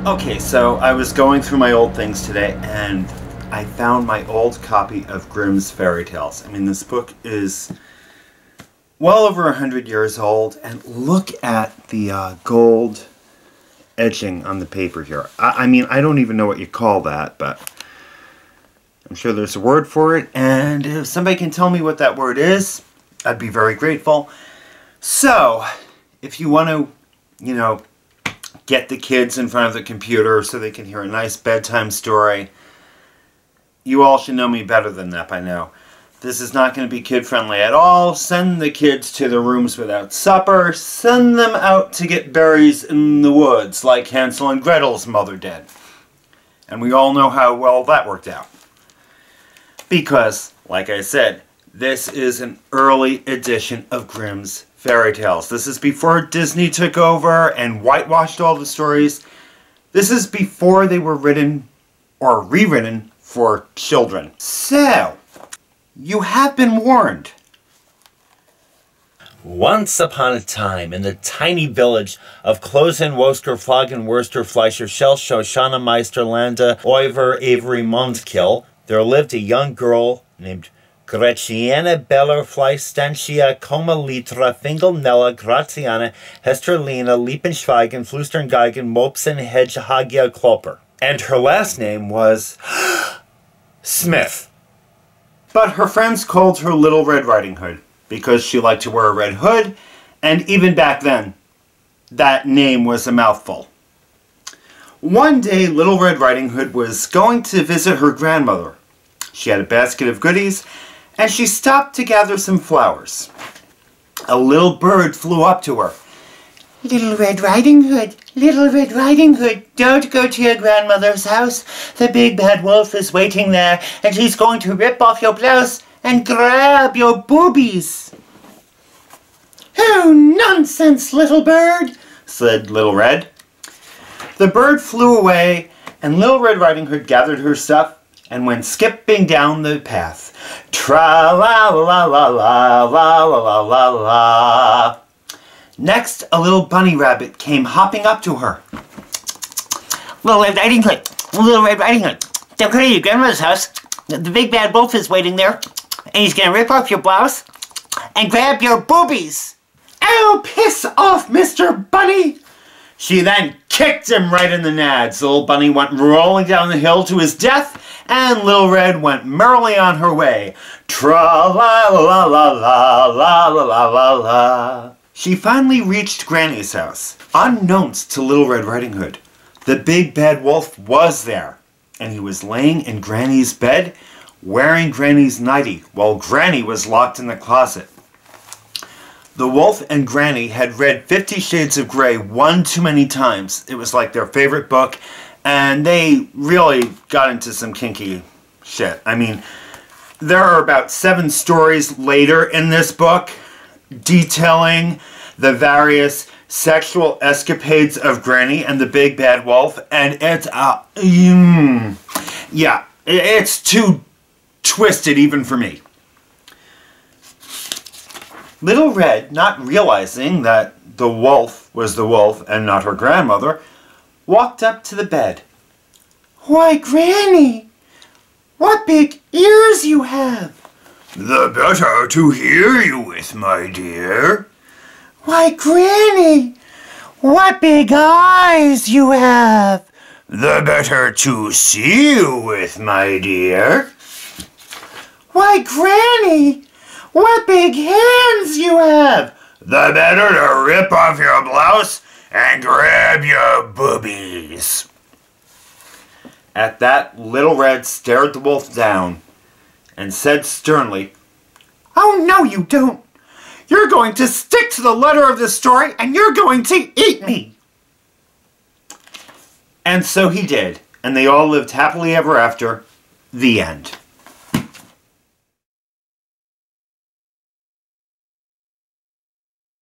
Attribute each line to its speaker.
Speaker 1: Okay, so I was going through my old things today and I found my old copy of Grimm's Fairy Tales. I mean, this book is well over 100 years old, and look at the gold etching on the paper here. I mean, I don't even know what you call that, but I'm sure there's a word for it, and if somebody can tell me what that word is, I'd be very grateful. So, if you want to, you know, get the kids in front of the computer so they can hear a nice bedtime story, you all should know me better than that by now. This is not going to be kid-friendly at all. Send the kids to their rooms without supper. Send them out to get berries in the woods like Hansel and Gretel's mother did. And we all know how well that worked out. Because, like I said, this is an early edition of Grimm's Fairy Tales. This is before Disney took over and whitewashed all the stories. This is before they were written or rewritten for children. So, you have been warned.
Speaker 2: Once upon a time, in the tiny village of Klosen, Wosker, Floggen, Worcester, Fleischer, Shell, Shoshana, Meister, Landa, Oiver, Avery, Mondkill, there lived a young girl named Greciana Beller Fleistentia Coma Litra Fingelnella Graziana Hesterlina Liepenschweigen Flustern Geigen Mopsen Hedgehagia Klopper. And her last name was Smith.
Speaker 1: But her friends called her Little Red Riding Hood because she liked to wear a red hood, and even back then, that name was a mouthful. One day, Little Red Riding Hood was going to visit her grandmother. She had a basket of goodies, and she stopped to gather some flowers. A little bird flew up to her.
Speaker 3: Little Red Riding Hood, Little Red Riding Hood, don't go to your grandmother's house. The big bad wolf is waiting there, and he's going to rip off your blouse and grab your boobies.
Speaker 1: Oh, nonsense, little bird, said Little Red. The bird flew away, and Little Red Riding Hood gathered her stuff and went skipping down the path. Tra-la-la-la-la-la-la-la-la. Next, a little bunny rabbit came hopping up to her.
Speaker 3: Little Red Riding Hood, Little Red Riding Hood, don't go to your grandmother's house. The big bad wolf is waiting there, and he's going to rip off your blouse and grab your boobies.
Speaker 1: Oh, piss off, Mr. Bunny! She then kicked him right in the nads. The little bunny went rolling down the hill to his death, and Little Red went merrily on her way. Tra-la-la-la-la-la-la-la-la-la. She finally reached Granny's house. Unbeknownst to Little Red Riding Hood, the big bad wolf was there, and he was laying in Granny's bed, wearing Granny's nightie, while Granny was locked in the closet. The wolf and Granny had read 50 Shades of Grey one too many times. It was like their favorite book, and they really got into some kinky shit. I mean, there are about 7 stories later in this book detailing the various sexual escapades of Granny and the big bad wolf, and it's yeah, it's too twisted even for me. Little Red, not realizing that the wolf was the wolf and not her grandmother, walked up to the bed.
Speaker 3: Why, Granny, what big ears you have!
Speaker 1: The better to hear you with, my dear.
Speaker 3: Why, Granny, what big eyes you have!
Speaker 1: The better to see you with, my dear.
Speaker 3: Why, Granny, what big hands you have!
Speaker 1: The better to rip off your blouse and grab your boobies. At that, Little Red stared the wolf down and said sternly,
Speaker 3: Oh, no, you don't. You're going to stick to the letter of the story, and you're going to eat me.
Speaker 1: And so he did, and they all lived happily ever after. The end.